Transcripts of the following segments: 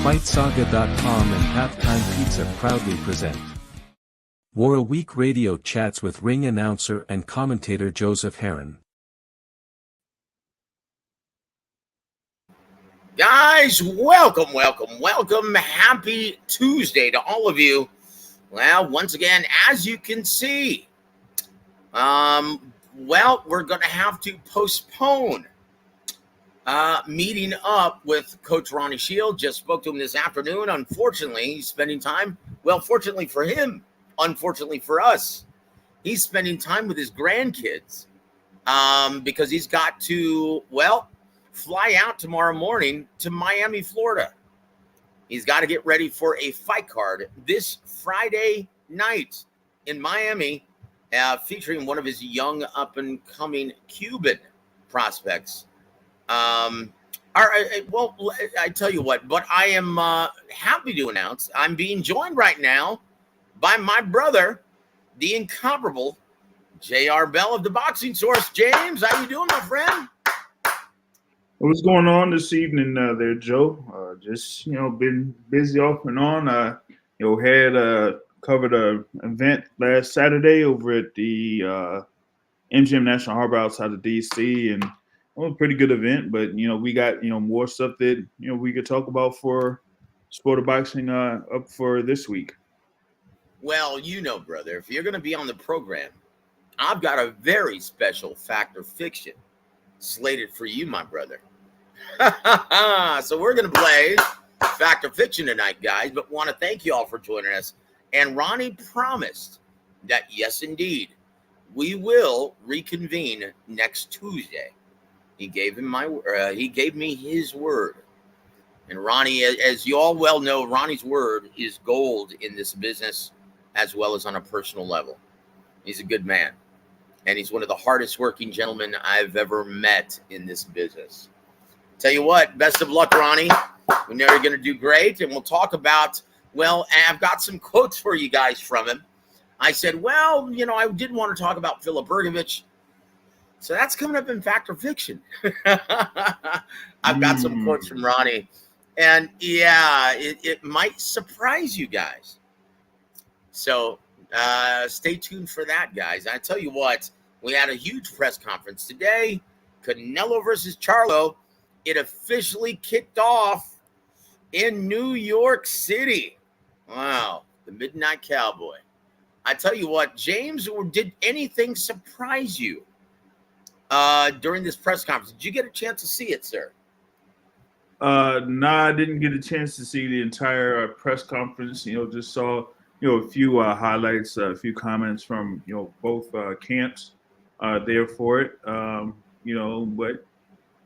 FightSaga.com and Halftime Pizza proudly present War a Week Radio Chats with ring announcer and commentator Joseph Herron. Guys, welcome. Happy Tuesday to all of you. Well, once again, as you can see, we're going to have to postpone meeting up with Coach Ronnie Shield. Just spoke to him this afternoon. Unfortunately, he's spending time, well, fortunately for him, unfortunately for us, he's spending time with his grandkids because he's got to, fly out tomorrow morning to Miami, Florida. He's got to get ready for a fight card this Friday night in Miami, featuring one of his young up-and-coming Cuban prospects. I tell you what, but I am happy to announce I'm being joined right now by my brother, the incomparable J.R. Bell of the Boxing Source. James, how you doing, my friend? What's going on this evening there, Joe? Just, been busy off and on. Had covered an event last Saturday over at the MGM National Harbor outside of D.C., and it was a pretty good event, but, we got, more stuff that, we could talk about for sport of boxing up for this week. Well, brother, if you're going to be on the program, I've got a very special fact or fiction slated for you, my brother. So we're going to play fact or fiction tonight, guys, but want to thank you all for joining us. And Ronnie promised that, yes, indeed, we will reconvene next Tuesday. He gave me his word. And Ronnie, as you all well know, Ronnie's word is gold in this business, as well as on a personal level. He's a good man, and he's one of the hardest working gentlemen I've ever met in this business. Tell you what, best of luck, Ronnie. We know you're going to do great, and we'll talk about, I've got some quotes for you guys from him. I said, I did want to talk about Filip Brgović. So that's coming up in Fact or Fiction. I've got some quotes from Ronnie. And, it might surprise you guys. So stay tuned for that, guys. I tell you what, we had a huge press conference today. Canelo versus Charlo. It officially kicked off in New York City. Wow, the Midnight Cowboy. I tell you what, James, did anything surprise you during this press conference? Did you get a chance to see it, sir? No, I didn't get a chance to see the entire press conference. Just saw, a few highlights, a few comments from, both camps there for it. But,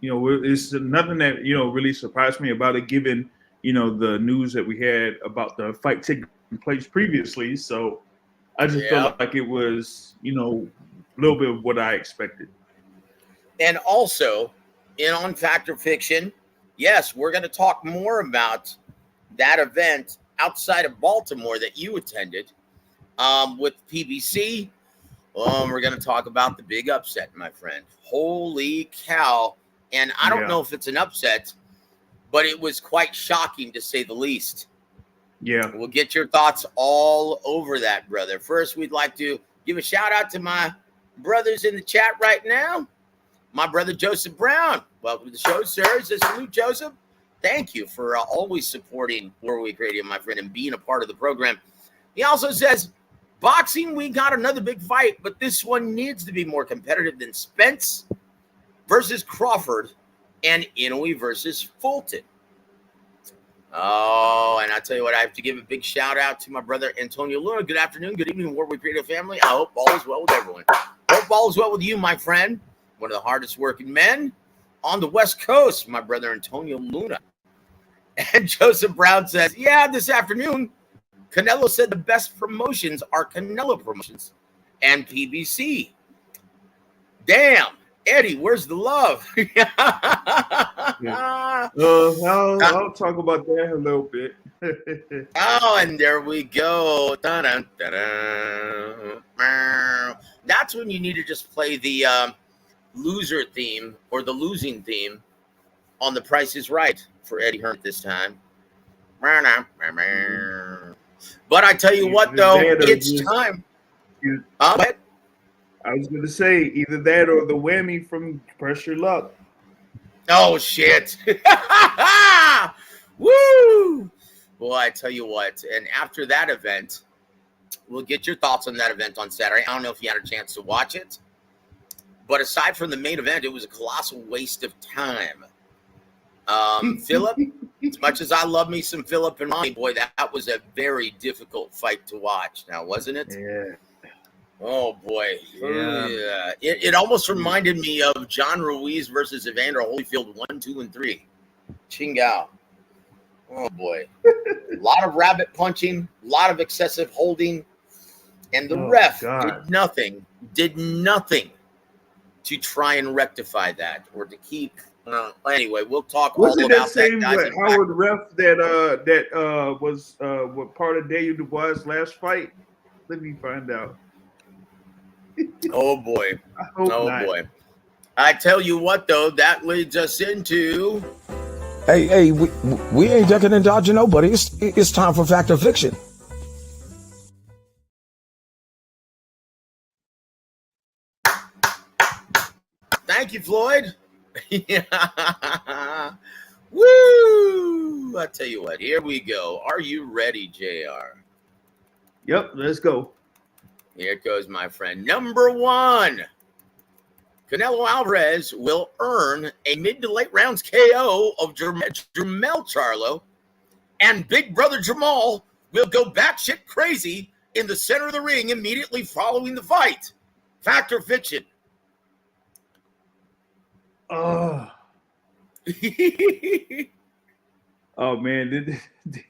it's nothing that, really surprised me about it, given, the news that we had about the fight taking place previously. So I just felt like it was, a little bit of what I expected. And also, on Fact or Fiction, yes, we're going to talk more about that event outside of Baltimore that you attended with PBC. We're going to talk about the big upset, my friend. Holy cow. And I don't know if it's an upset, but it was quite shocking to say the least. Yeah. We'll get your thoughts all over that, brother. First, we'd like to give a shout out to my brothers in the chat right now. My brother, Joseph Brown. Welcome to the show, sir. Is this Salute, Joseph? Thank you for always supporting War Week Radio, my friend, and being a part of the program. He also says, boxing, we got another big fight, but this one needs to be more competitive than Spence versus Crawford and Inoue versus Fulton. Oh, and I tell you what, I have to give a big shout out to my brother, Antonio Luna. Good afternoon, good evening, War Week Radio family. I hope all is well with everyone. Hope all is well with you, my friend. One of the hardest working men on the West Coast, my brother, Antonio Luna. And Joseph Brown says, this afternoon, Canelo said the best promotions are Canelo promotions and PBC. Damn, Eddie, where's the love? I'll talk about that a little bit. And there we go. Dun-dun, dun-dun. That's when you need to just play the loser theme or the losing theme on The Price is Right for Eddie Hearn this time. But I tell you what, though, it's time. I was going to say either that or the whammy from Pressure Luck. Oh, shit. Woo! Boy, I tell you what. And after that event, we'll get your thoughts on that event on Saturday. I don't know if you had a chance to watch it. But aside from the main event, it was a colossal waste of time. Philip, as much as I love me some Philip and Ronnie, boy, that was a very difficult fight to watch now, wasn't it? Yeah. Oh, boy. Yeah. It almost reminded me of John Ruiz versus Evander Holyfield 1, 2, and 3. Chingao. Oh, boy. A lot of rabbit punching, a lot of excessive holding, and the ref did nothing to try and rectify that or to keep. Anyway, we'll talk all about that. Same Howard ref that was what part of Daniel Dubois' last fight? Let me find out. Oh boy! Boy! I tell you what, though, that leads us into. Hey, we ain't ducking and dodging nobody. It's time for Fact or Fiction. Thank you, Floyd. Woo! I tell you what, here we go. Are you ready, JR? Yep, let's go. Here it goes, my friend. Number 1. Canelo Alvarez will earn a mid to late rounds KO of Jermell Charlo, and Big Brother Jermall will go batshit crazy in the center of the ring immediately following the fight. Fact or fiction? Oh. Oh man,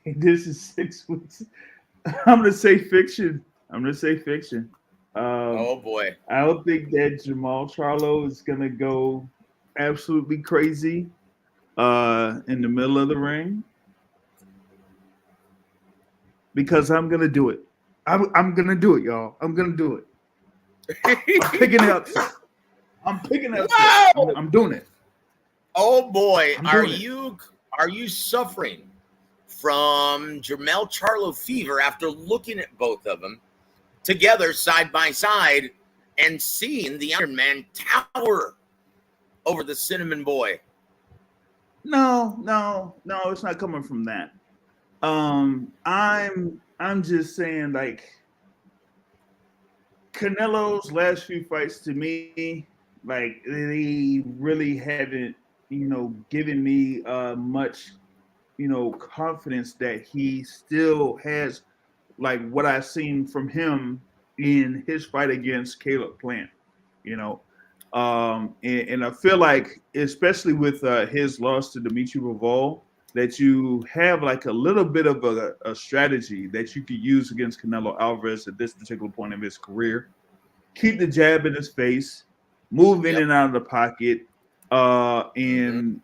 this is 6 weeks. I'm gonna say fiction. Oh boy. I don't think that Jermall Charlo is gonna go absolutely crazy in the middle of the ring, because I'm gonna do it. I'm gonna do it, y'all. I'm gonna do it. I'm picking it up. I'm picking it up. I'm doing it. Oh boy, are you suffering from Jermell Charlo fever after looking at both of them together side by side and seeing the Iron Man tower over the Cinnamon Boy? No, it's not coming from that. I'm just saying, like, Canelo's last few fights to me, like, they really haven't, given me much, confidence that he still has, like, what I've seen from him in his fight against Caleb Plant, and I feel like, especially with his loss to Dimitri Bivol, that you have like a little bit of a strategy that you could use against Canelo Alvarez at this particular point of his career. Keep the jab in his face, move in and out of the pocket, and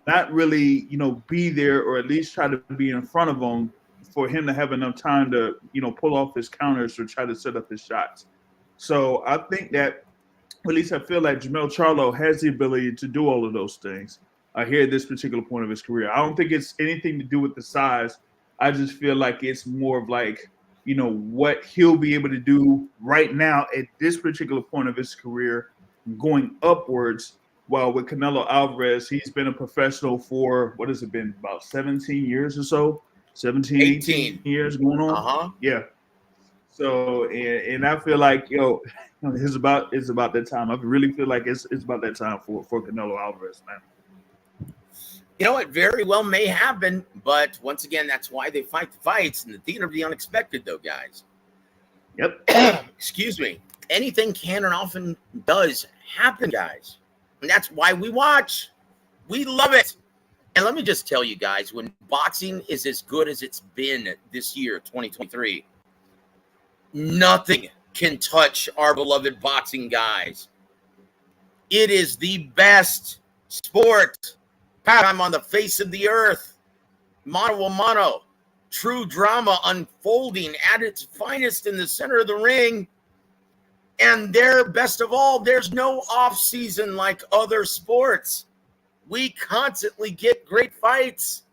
not really be there, or at least try to be in front of him for him to have enough time to pull off his counters or try to set up his shots. So I think that, at least I feel like Jermell Charlo has the ability to do all of those things here at this particular point of his career. I don't think it's anything to do with the size. I just feel like it's more of like, what he'll be able to do right now at this particular point of his career going upwards. While with Canelo Alvarez, he's been a professional for, what has it been, about 17 years or so? 18 years going on? Yeah. So, and I feel like, it's about that time. I really feel like it's about that time for Canelo Alvarez, man. It very well may happen, but once again, that's why they fight the fights in the theater of the unexpected, though, guys. Yep. Excuse me. Anything can and often does happen, guys. And that's why we watch. We love it. And let me just tell you guys, when boxing is as good as it's been this year, 2023, nothing can touch our beloved boxing, guys. It is the best sport I'm on the face of the earth. Mano a mano. True drama unfolding at its finest in the center of the ring. And best of all, there's no off season like other sports. We constantly get great fights.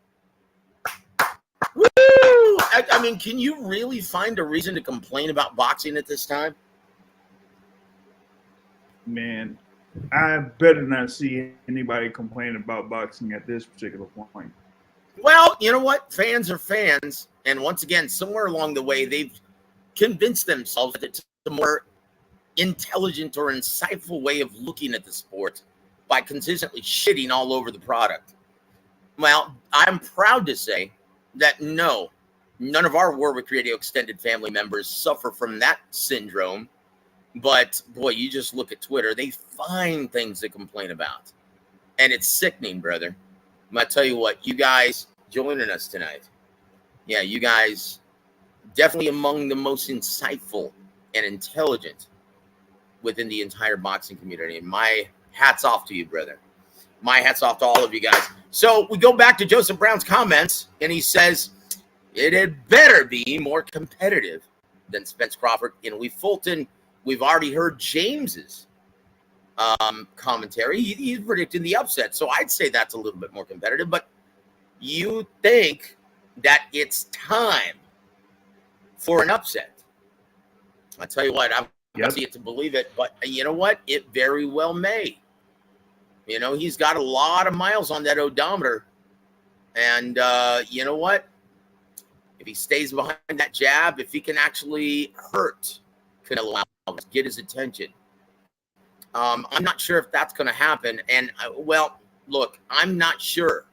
Woo! I mean, can you really find a reason to complain about boxing at this time? Man, I better not see anybody complain about boxing at this particular point. Well, you know what? Fans are fans. And once again, somewhere along the way, they've convinced themselves that it's a more intelligent or insightful way of looking at the sport by consistently shitting all over the product. Well, I'm proud to say that no, none of our Warwick Radio extended family members suffer from that syndrome. But boy, you just look at Twitter, they find things to complain about. And it's sickening, brother. I'm going to tell you what, you guys joining us tonight. Yeah, you guys definitely among the most insightful and intelligent within the entire boxing community. And my hat's off to you, brother. My hat's off to all of you guys. So we go back to Joseph Brown's comments, and he says, it had better be more competitive than Spence Crawford. And Fulton, we've already heard James's commentary. He's predicting the upset. So I'd say that's a little bit more competitive. But you think that it's time for an upset. I tell you what, I'm going to see it to believe it. But you know what? It very well may. You know, he's got a lot of miles on that odometer. And you know what? If he stays behind that jab, if he can actually hurt Canelo Alvarez, get his attention. I'm not sure if that's going to happen. And, well, look, I'm not sure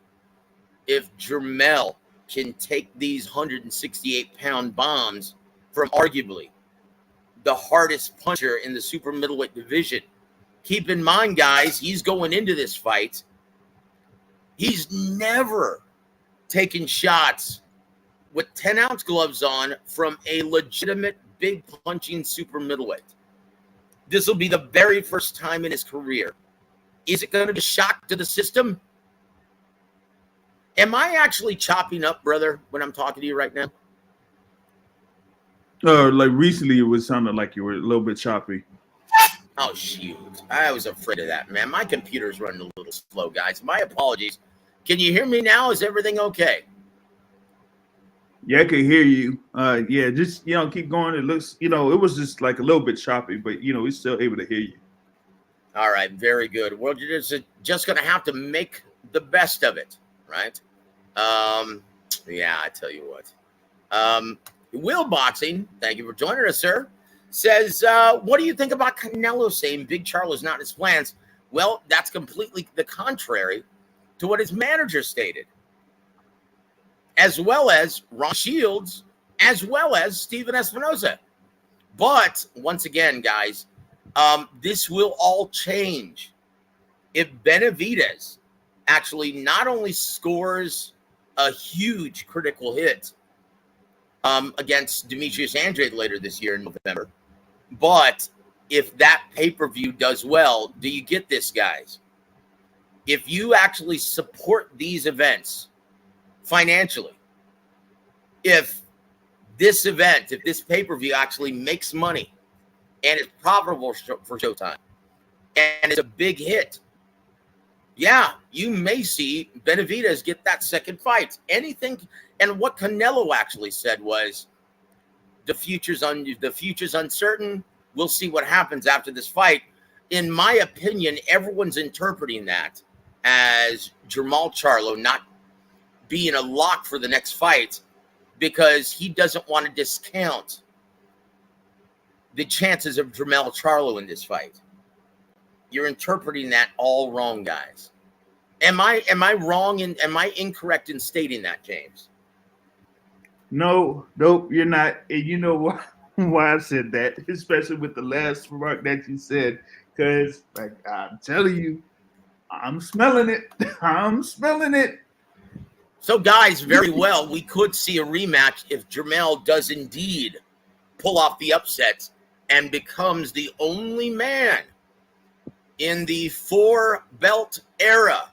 if Jermell can take these 168-pound bombs from arguably the hardest puncher in the super middleweight division. Keep in mind, guys, he's going into this fight. He's never taken shots with 10-ounce gloves on from a legitimate big punching super middleweight. This will be the very first time in his career. Is it going to be a shock to the system? Am I actually chopping up, brother, when I'm talking to you right now? Like recently, it was sounding like you were a little bit choppy. Oh, shoot. I was afraid of that, man. My computer's running a little slow, guys. My apologies. Can you hear me now? Is everything okay? Yeah, I can hear you. Yeah, just, keep going. It looks, it was just like a little bit choppy, but, we're still able to hear you. All right, very good. We're just going to have to make the best of it, right? Yeah, I tell you what. Will Boxing, thank you for joining us, sir, says, what do you think about Canelo saying Big Charlo's not in his plans? Well, that's completely the contrary to what his manager stated, as well as Ron Shields, as well as Steven Espinoza. But once again, guys, this will all change if Benavidez actually not only scores a huge critical hit against Demetrius Andrade later this year in November, but if that pay-per-view does well, do you get this, guys? If you actually support these events financially, if this event, if this pay-per-view actually makes money and it's profitable for Showtime and it's a big hit, yeah, you may see Benavidez get that second fight. Anything. And what Canelo actually said was, the future's uncertain. We'll see what happens after this fight. In my opinion, everyone's interpreting that as Jermall Charlo not being a lock for the next fight because he doesn't want to discount the chances of Jermell Charlo in this fight. You're interpreting that all wrong, guys. Am I wrong and am I incorrect in stating that, James? No, nope, you're not. And you know why I said that, especially with the last remark that you said, because like I'm telling you, I'm smelling it. I'm smelling it. So, guys, very well, we could see a rematch if Jermell does indeed pull off the upset and becomes the only man in the 4-belt era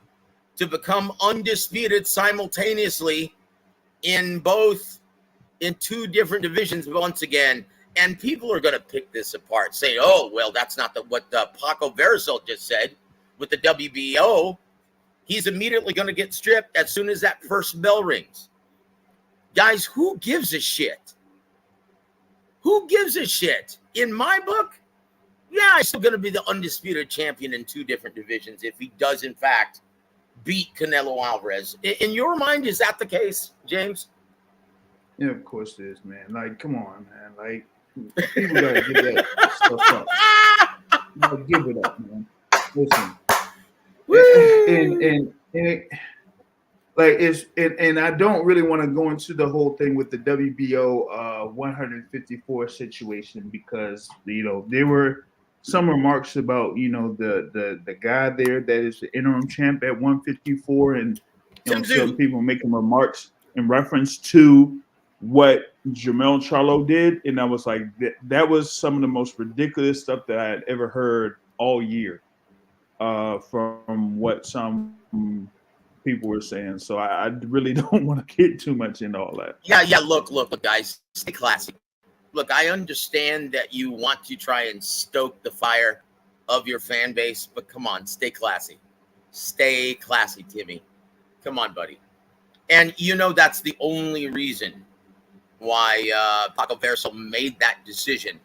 to become undisputed simultaneously in two different divisions once again. And people are going to pick this apart, saying, oh, well, that's not what Paco Verasol just said with the WBO. He's immediately going to get stripped as soon as that first bell rings. Guys, who gives a shit? Who gives a shit? In my book, yeah, he's still going to be the undisputed champion in 2 different divisions if he does, in fact, beat Canelo Alvarez. In your mind, is that the case, James? Yeah, of course it is, man. Like, come on, man. Like, people gotta give that stuff up. You gotta give it up, man. Listen, and I don't really want to go into the whole thing with the WBO 154 situation because there were some remarks about the guy there that is the interim champ at 154, and some people making remarks in reference to what Jermell Charlo did, and I was like, that was some of the most ridiculous stuff that I had ever heard all year from what some people were saying. So I really don't want to get too much into all that. Yeah. Look, guys, stay classy. Look, I understand that you want to try and stoke the fire of your fan base, but come on, stay classy. Stay classy, Timmy. Come on, buddy. And that's the only reason why Paco Verso made that decision,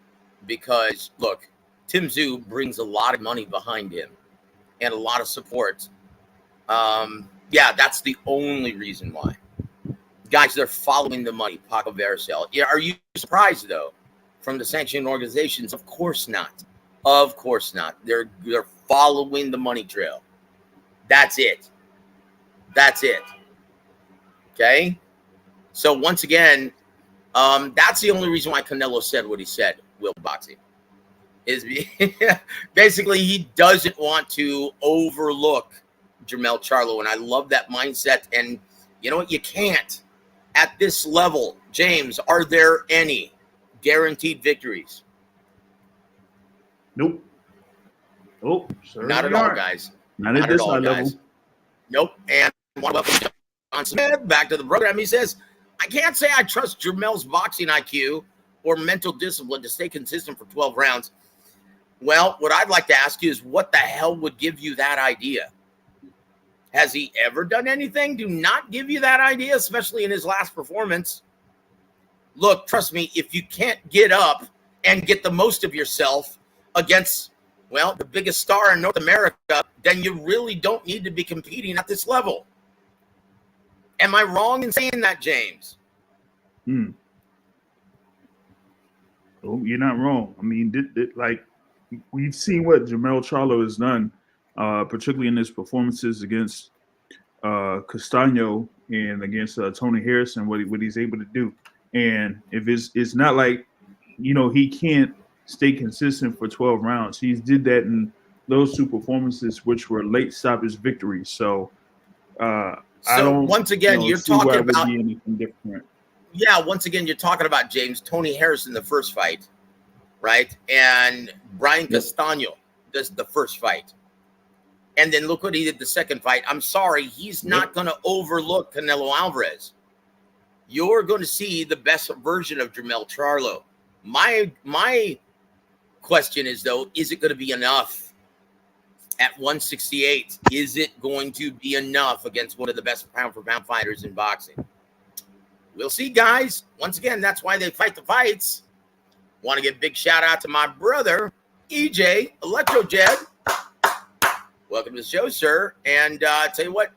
because look, Tim Tszyu brings a lot of money behind him and a lot of support. Yeah, that's the only reason why. Guys, they're following the money, Paco Verso. Yeah, are you surprised though from the sanctioning organizations? Of course not. Of course not. They're following the money trail. That's it. That's it. Okay. So once again, that's the only reason why Canelo said what he said, Will Boxing, is basically he doesn't want to overlook Jermell Charlo. And I love that mindset. And you know what? You can't. At this level, James, are there any guaranteed victories? Nope. Oh, not at all, guys. Not at this high level. Nope. And I want to welcome John Smith back to the program. He says, I can't say I trust Jermell's boxing IQ or mental discipline to stay consistent for 12 rounds. Well, what I'd like to ask you is what the hell would give you that idea? Has he ever done anything to not give you that idea, especially in his last performance? Look, trust me, if you can't get up and get the most of yourself against, well, the biggest star in North America, then you really don't need to be competing at this level. Am I wrong in saying that, James? Oh, you're not wrong. I mean, like, we've seen what Jermell Charlo has done, particularly in his performances against Castaño and against Tony Harrison, what he's able to do. And if it's not like, he can't stay consistent for 12 rounds. He did that in those 2 performances, which were late stoppage victories. So, I don't. Once again, you're talking about anything different. Yeah, once again, you're talking about, James, Tony Harrison, the first fight, right? And Brian Castaño does the first fight. And then look what he did the second fight. I'm sorry, he's not going to overlook Canelo Alvarez. You're going to see the best version of Jermell Charlo. My question is, though, is it going to be enough at 168? Is it going to be enough against one of the best pound-for-pound fighters in boxing? We'll see, guys. Once again, that's why they fight the fights. Want to give a big shout-out to my brother, EJ Electrojed. Welcome to the show, sir. And tell you what,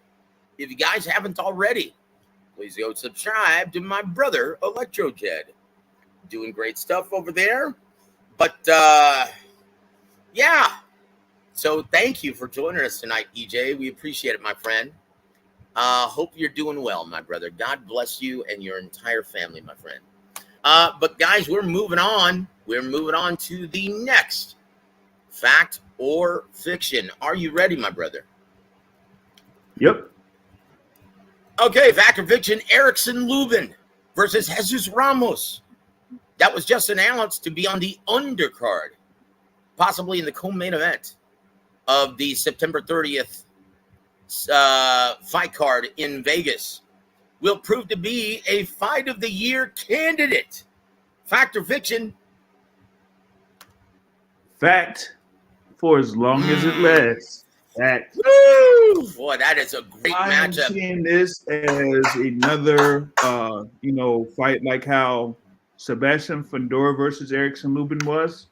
if you guys haven't already, please go subscribe to my brother, Electrojed. Doing great stuff over there. But, yeah. So thank you for joining us tonight, EJ. We appreciate it, my friend. Hope you're doing well, my brother. God bless you and your entire family, my friend. But, guys, we're moving on. We're moving on to the next fact or fiction. Are you ready, my brother? Yep. Okay, fact or fiction, Erickson Lubin versus Jesus Ramos. That was just announced to be on the undercard, possibly in the co-main event of the September 30th fight card in Vegas. Will prove to be a fight of the year candidate. Fact or fiction? Fact, for as long as it lasts. That Woo! Boy, that is a great I'm matchup. seeing this as another, fight like how Sebastian Fundora versus Erickson Lubin was.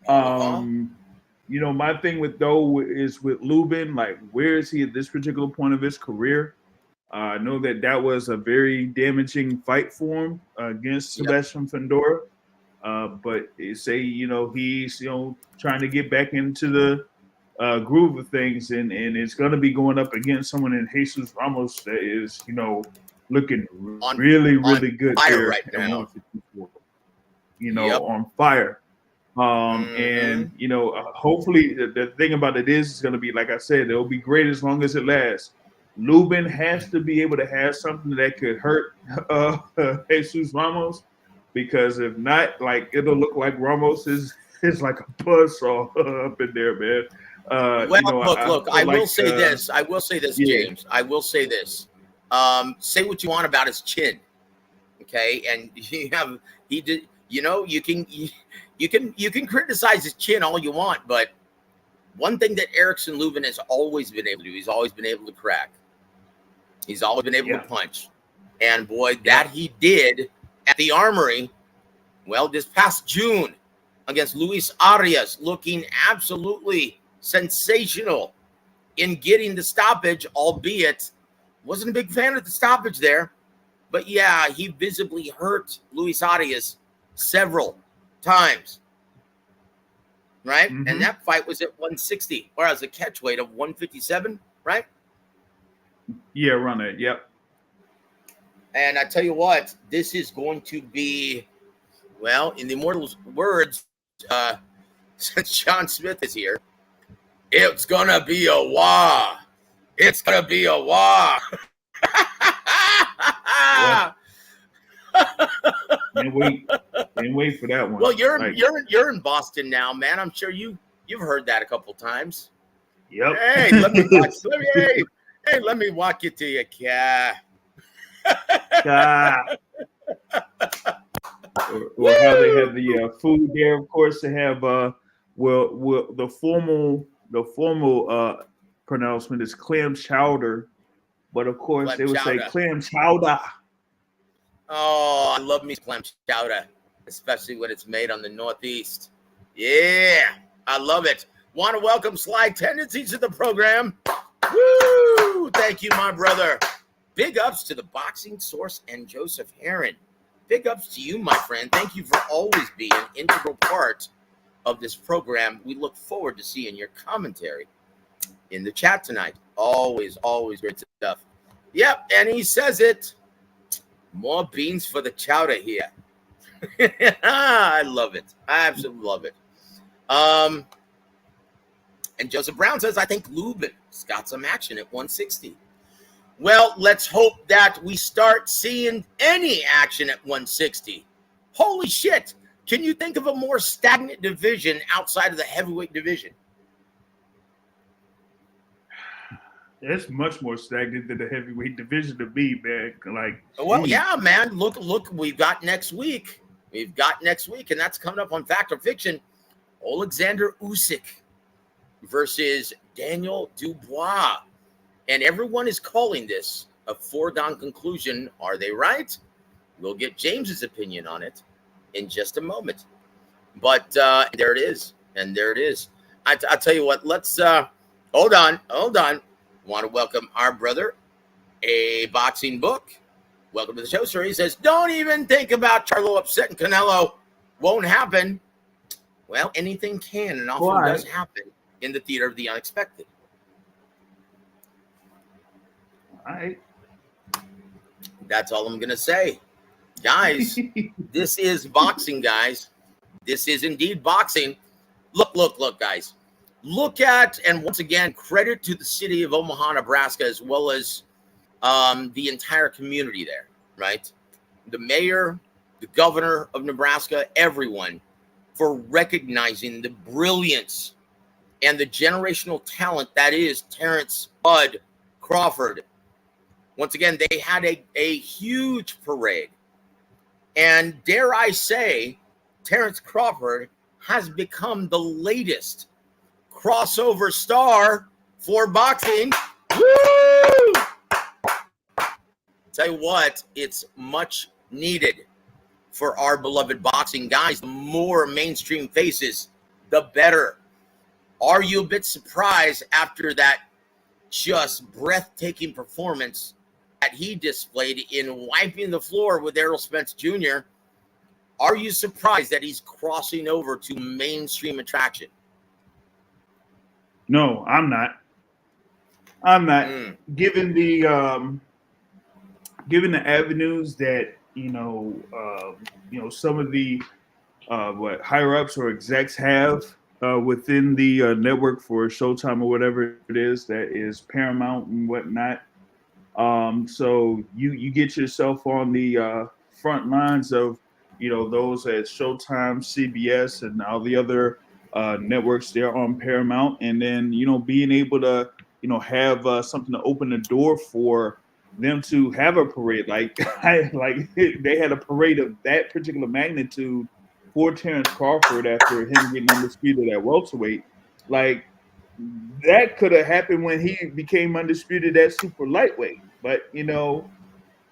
My thing with is with Lubin, like, where is he at this particular point of his career? I know that was a very damaging fight for him against Sebastian Fundora. But they say, he's, trying to get back into the groove of things, and it's going to be going up against someone in Jesus Ramos that is, looking really good there right at now. 154. On fire. And hopefully the thing about it is, it's going to be, like I said, it'll be great as long as it lasts. Lubin has to be able to have something that could hurt Jesus Ramos, because if not, like, it'll look like Ramos is like a buzzsaw up in there, man. Look. I will say this. Yeah. James. I will say this. Say what you want about his chin, okay? And he did. You can criticize his chin all you want, but one thing that Erickson Lubin has always been able to do, he's always been able to crack. He's always been able to punch. And boy, that he did at the Armory, well, this past June against Luis Arias, looking absolutely sensational in getting the stoppage, albeit wasn't a big fan of the stoppage there. But yeah, he visibly hurt Luis Arias several times, right? Mm-hmm. And that fight was at 160, whereas the catch weight of 157, right? Yeah, run it. Yep. And I tell you what, this is going to be, well, in the Immortals' words, since John Smith is here, it's gonna be a WAWR. It's gonna be a WAWR. Can't wait for that one. Well, you're in Boston now, man. I'm sure you've heard that a couple times. Yep. Hey, let me walk you to your car. Or how they have the food there. Of course, they have the formal pronouncement is clam chowder, but of course Clam they would chowder. say clam chowder. Oh, I love me clam chowder, especially when it's made on the Northeast. Yeah, I love it. Want to welcome Sly Tendencies to the program. Woo! Thank you, my brother. Big ups to the Boxing Source and Joseph Herron. Big ups to you, my friend. Thank you for always being an integral part of this program. We look forward to seeing your commentary in the chat tonight. Always great stuff. Yep, and he says it. More beans for the chowder here. I love it. I absolutely love it. And Joseph Brown says, I think Lubin's got some action at 160. Well, let's hope that we start seeing any action at 160. Holy shit. Can you think of a more stagnant division outside of the heavyweight division? It's much more stagnant than the heavyweight division to me, man. Like, well, yeah, man. Look, we've got next week. And that's coming up on Fact or Fiction. Alexander Usyk versus Daniel Dubois. And everyone is calling this a foregone conclusion. Are they right? We'll get James's opinion on it in just a moment. But there it is. And there it is. I'll tell you what. Let's hold on. Want to welcome our brother, A Boxing Book. Welcome to the show, sir. He says, don't even think about Charlo upsetting Canelo. Won't happen. Well, anything can and often does happen in the theater of the unexpected. All right. That's all I'm going to say. Guys, this is boxing, guys. This is indeed boxing. Look, guys. Look at, and once again, credit to the city of Omaha, Nebraska, as well as the entire community there, right? The mayor, the governor of Nebraska, everyone, for recognizing the brilliance and the generational talent that is Terrence Bud Crawford. Once again, they had a huge parade. And dare I say, Terrence Crawford has become the latest crossover star for boxing. Woo! Tell you what, it's much needed for our beloved boxing guys. The more mainstream faces, the better. Are you a bit surprised after that just breathtaking performance that he displayed in wiping the floor with Errol Spence Jr.? Are you surprised that he's crossing over to mainstream attraction? No, I'm not. I'm not. Given the avenues that some of the what higher ups or execs have within the network for Showtime or whatever it is that is Paramount and whatnot. So you get yourself on the front lines of those at Showtime, CBS, and all the other networks there on Paramount, and then being able to have something to open the door for them to have a parade like they had a parade of that particular magnitude for Terrence Crawford after him getting undisputed at welterweight. Like, that could have happened when he became undisputed at super lightweight, but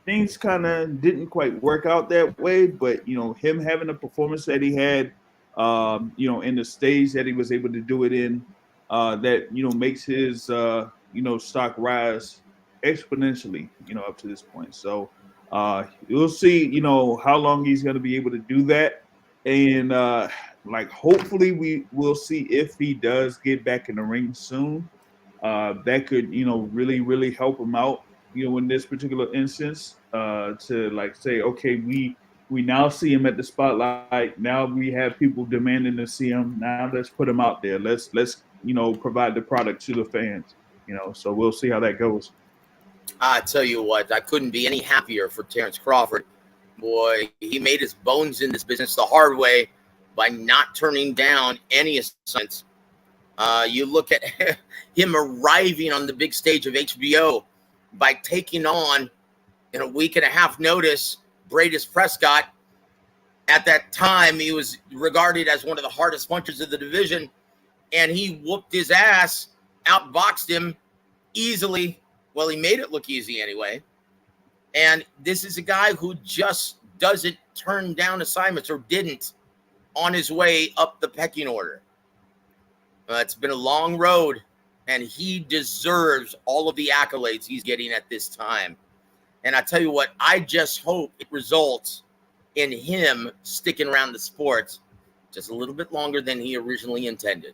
things kind of didn't quite work out that way. But him having a performance that he had in the stage that he was able to do it in, that makes his stock rise exponentially up to this point. So you'll see how long he's going to be able to do that, and hopefully we will see if he does get back in the ring soon. That could really help him out in this particular instance, to say, okay, we now see him at the spotlight. Now we have people demanding to see him. Now let's put him out there. Let's provide the product to the fans. So we'll see how that goes. I tell you what, I couldn't be any happier for Terrence Crawford. Boy, he made his bones in this business the hard way by not turning down any assignments. You look at him arriving on the big stage of HBO by taking on, in a week and a half notice, Bradis Prescott. At that time, he was regarded as one of the hardest punchers of the division, and he whooped his ass, outboxed him easily. Well, he made it look easy anyway. And this is a guy who just doesn't turn down assignments, or didn't, on his way up the pecking order. It's been a long road, and he deserves all of the accolades he's getting at this time. And I tell you what, I just hope it results in him sticking around the sport just a little bit longer than he originally intended.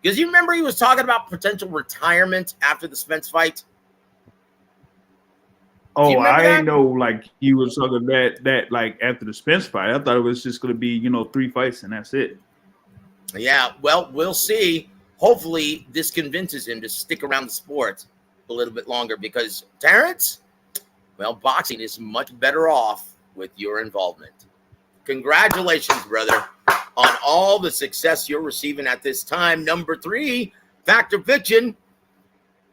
Because you remember he was talking about potential retirement after the Spence fight? Oh, I didn't know he was talking that after the Spence fight. I thought it was just going to be 3 fights and that's it. Yeah, well, we'll see. Hopefully this convinces him to stick around the sport a little bit longer, because Terrence, well, boxing is much better off with your involvement. Congratulations, brother, on all the success you're receiving at this time. Number 3, Factor Fiction,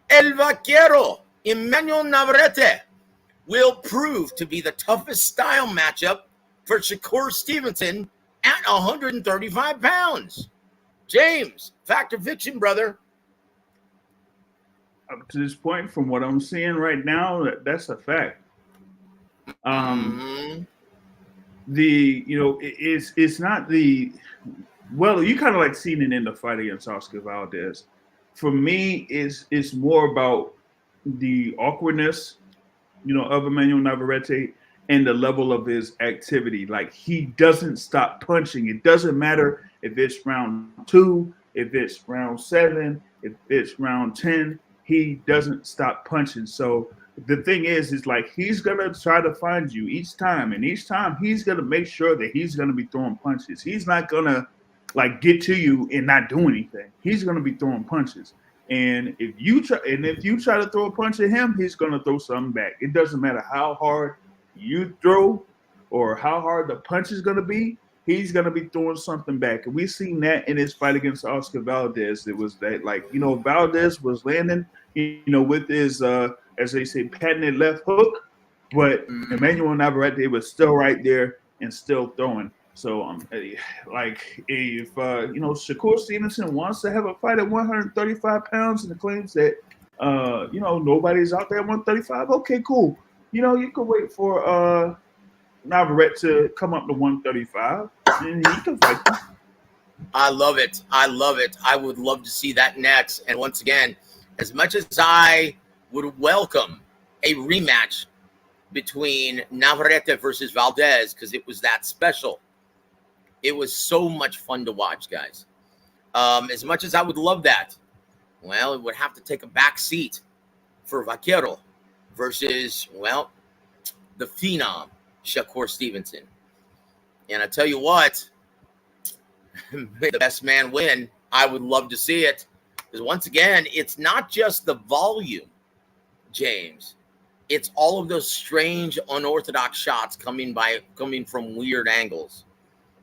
El Vaquero, Emmanuel Navarrete, will prove to be the toughest style matchup for Shakur Stevenson at 135 pounds. James, Factor Fiction, brother. Up to this point, from what I'm seeing right now, that's a fact. It's not the, well, you kind of seen it in the fight against Oscar Valdez. For me, it's more about the awkwardness of Emmanuel Navarrete and the level of his activity. He doesn't stop punching. It doesn't matter if it's round 2, if it's round 7, if it's round 10, he doesn't stop punching. So the thing is he's going to try to find you each time. And each time he's going to make sure that he's going to be throwing punches. He's not going to get to you and not do anything. He's going to be throwing punches. And if you try to throw a punch at him, he's going to throw something back. It doesn't matter how hard you throw or how hard the punch is going to be. He's going to be throwing something back. And we've seen that in his fight against Oscar Valdez. It was that, Valdez was landing, with his, as they say, patented left hook. But Emmanuel Navarrete was still right there and still throwing. So like if Shakur Stevenson wants to have a fight at 135 pounds and claims that nobody's out there at 135, okay, cool. You can wait for Navarrete to come up to 135 and he can fight them. I love it. I love it. I would love to see that next. And once again, as much as I would welcome a rematch between Navarrete versus Valdez, because it was that special, it was so much fun to watch, guys. As much as I would love that, well, it would have to take a back seat for Vaquero versus, well, the phenom, Shakur Stevenson. And I tell you what, may the best man win. I would love to see it. Because once again, it's not just the volume, James. It's all of those strange, unorthodox shots coming from weird angles.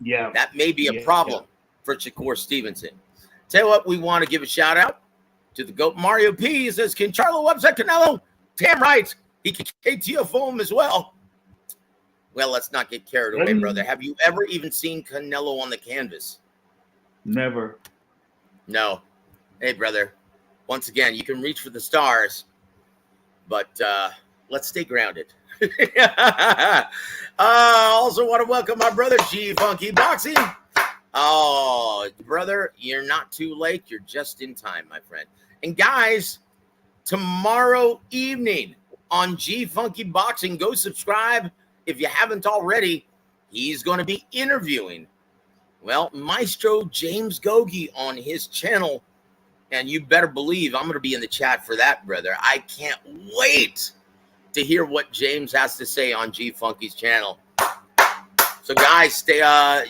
Yeah. That may be a problem for Shakur Stevenson. Tell you what, we want to give a shout out to the GOAT Mario P. He says, can Charlo upset Canelo? Damn right. He can KTFO him as well. Well, let's not get carried away, brother. Have you ever even seen Canelo on the canvas? Never. No. Hey, brother. Once again, you can reach for the stars, but let's stay grounded. Also want to welcome my brother, G Funky Boxing. Oh, brother, you're not too late. You're just in time, my friend. And guys, tomorrow evening on G Funky Boxing, go subscribe if you haven't already. He's going to be interviewing, well, Maestro James Gogi on his channel. And you better believe I'm going to be in the chat for that, brother. I can't wait to hear what James has to say on G Funky's channel. So, guys,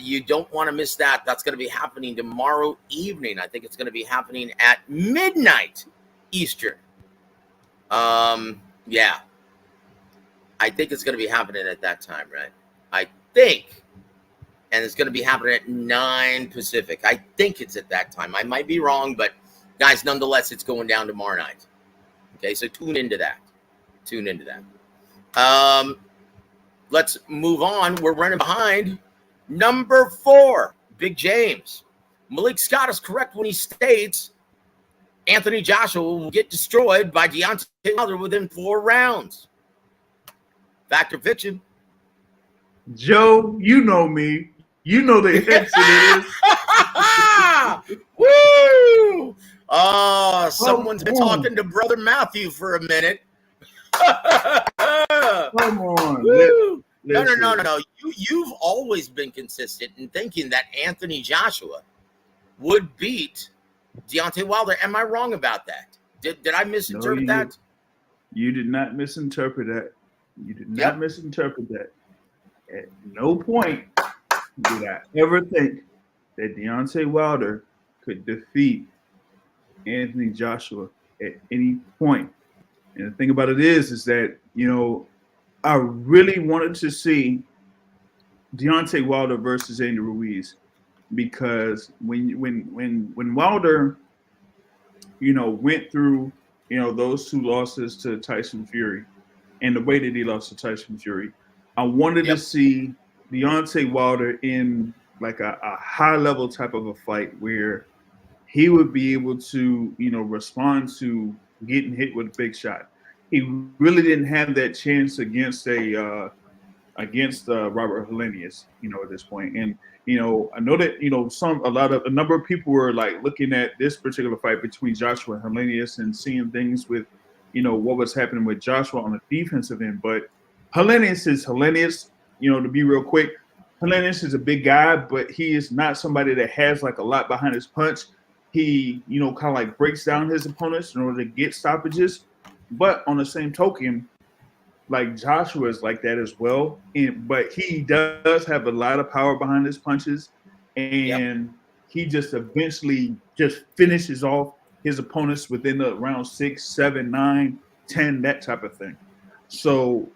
you don't want to miss that. That's going to be happening tomorrow evening. I think it's going to be happening at midnight Eastern. Yeah. I think it's going to be happening at that time, right? I think. And it's going to be happening at 9 Pacific. I think it's at that time. I might be wrong, but, guys, nonetheless, it's going down tomorrow night. Okay, so tune into that. Tune into that. Let's move on. We're running behind. Number 4, Big James. Malik Scott is correct when he states Anthony Joshua will get destroyed by Deontay Wilder within 4 rounds. Fact or fiction? Joe, you know me. You know the answer is. Woo! Oh, someone's been talking to Brother Matthew for a minute. Come on. Woo! No. You've always been consistent in thinking that Anthony Joshua would beat Deontay Wilder. Am I wrong about that? Did I misinterpret that? You did not misinterpret that. You did not misinterpret that. At no point did I ever think that Deontay Wilder could defeat Anthony Joshua at any point. And the thing about it is that, I really wanted to see Deontay Wilder versus Andy Ruiz, because when Wilder, went through, those 2 losses to Tyson Fury and the way that he lost to Tyson Fury, I wanted to see Deontay Wilder in like a high level type of a fight where he would be able to, respond to getting hit with a big shot. He really didn't have that chance against Robert Helenius, at this point. And I know that a number of people were like looking at this particular fight between Joshua and Helenius and seeing things with, what was happening with Joshua on the defensive end. But Helenius is Helenius. To be real quick, Helenius is a big guy, but he is not somebody that has like a lot behind his punch. He, kind of like breaks down his opponents in order to get stoppages. But on the same token, like Joshua is like that as well. But he does have a lot of power behind his punches. And he just eventually just finishes off his opponents within the round 6, 7, 9, 10, that type of thing. So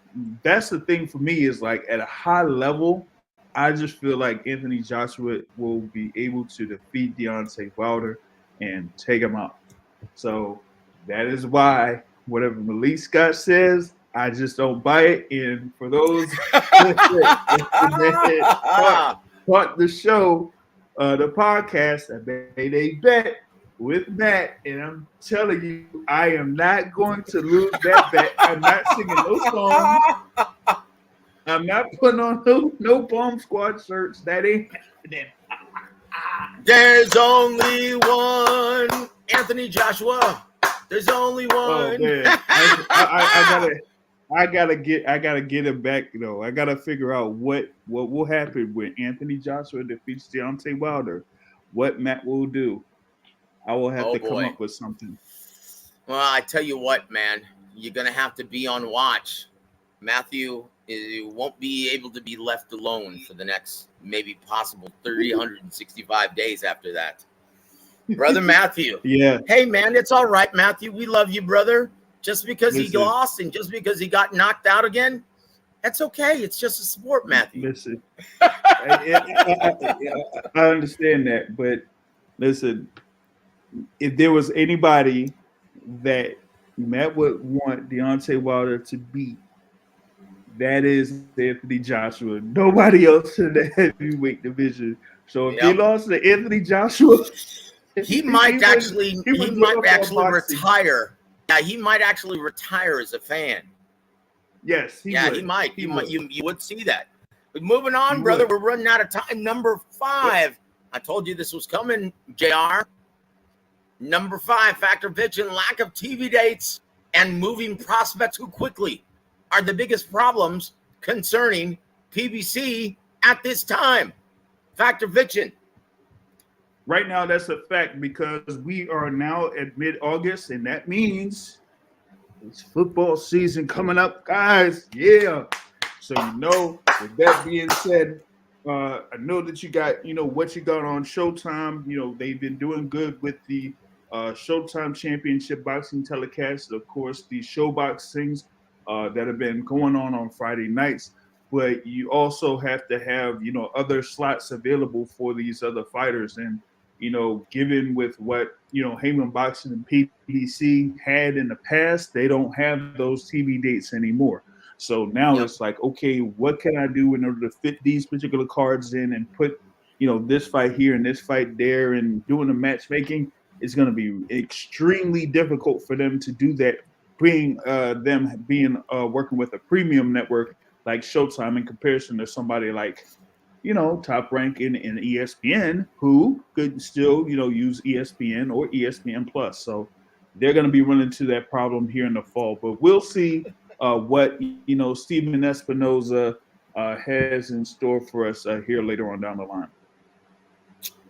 that's the thing for me is like at a high level, I just feel like Anthony Joshua will be able to defeat Deontay Wilder and take him out. So that is why whatever Malik Scott says, I just don't buy it. And for those bought the show, the podcast, I made a bet with Matt, and I'm telling you, I am not going to lose that bet. I'm not singing no songs. I'm not putting on no Bomb Squad shirts. That ain't happening. There's only one Anthony Joshua. There's only one. Oh man, I gotta get him back though. I gotta figure out what will happen when Anthony Joshua defeats Deontay Wilder. What Matt will do. I will have to come up with something. Well, I tell you what, man, you're gonna have to be on watch. Matthew won't be able to be left alone for the next maybe possible 365 days after that. Brother Matthew. Yeah. Hey, man, it's all right, Matthew. We love you, brother. Just because he lost and just because he got knocked out again, that's okay. It's just a sport, Matthew. Listen, I understand that, but listen, if there was anybody that Matt would want Deontay Wilder to beat, that is Anthony Joshua. Nobody else in the heavyweight division. So if he lost to Anthony Joshua, he might actually retire. Yeah, he might actually retire as a fan. Yes, he might. You would see that. But moving on, brother, we're running out of time. Number 5. I told you this was coming, JR. Number 5, factor fiction, lack of TV dates and moving prospects too quickly are the biggest problems concerning PBC at this time. Factor fiction. Right now, that's a fact because we are now at mid-August, and that means it's football season coming up, guys. Yeah. So, with that being said, I know that you got, what you got on Showtime. They've been doing good with the Showtime Championship Boxing telecast. Of course, the show boxings that have been going on Friday nights. But you also have to have, other slots available for these other fighters. And, given with what, Heyman Boxing and PBC had in the past, they don't have those TV dates anymore. So now it's like, okay, what can I do in order to fit these particular cards in and put, this fight here and this fight there, and doing the matchmaking is going to be extremely difficult for them to do that, working with a premium network like Showtime in comparison to somebody like, Top Rank in ESPN, who could still, use ESPN or ESPN Plus. So they're going to be running into that problem here in the fall. But we'll see what, Stephen Espinoza has in store for us here later on down the line.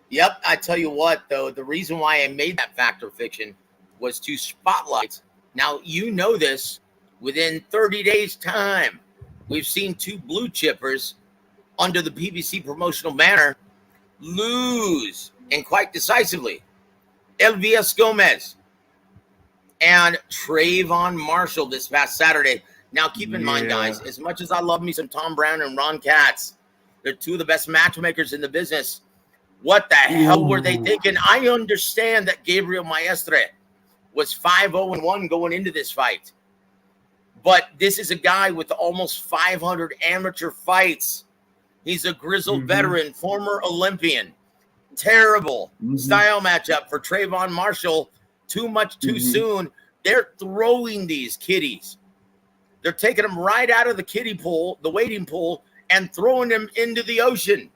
Yep. I tell you what, though, the reason why I made that factor fiction was to spotlight. Now, this within 30 days' time, we've seen 2 blue chippers under the PBC promotional banner lose, and quite decisively. Elvias Gomez and Trayvon Marshall this past Saturday. Now, keep in mind, guys, as much as I love me some Tom Brown and Ron Katz, they're 2 of the best matchmakers in the business. What the hell were they thinking? I understand that Gabriel Maestre was 5-0-1 going into this fight. But this is a guy with almost 500 amateur fights. He's a grizzled veteran, former Olympian. Terrible style matchup for Trayvon Marshall. Too much too soon. They're throwing these kiddies. They're taking them right out of the kiddie pool, the wading pool, and throwing them into the ocean.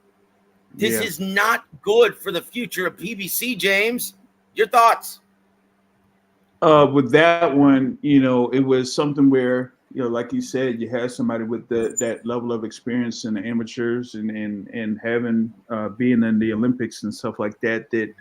This is not good for the future of PBC, James. Your thoughts? With that one, it was something where, like you said, you had somebody with that level of experience in the amateurs and having being in the Olympics and stuff like that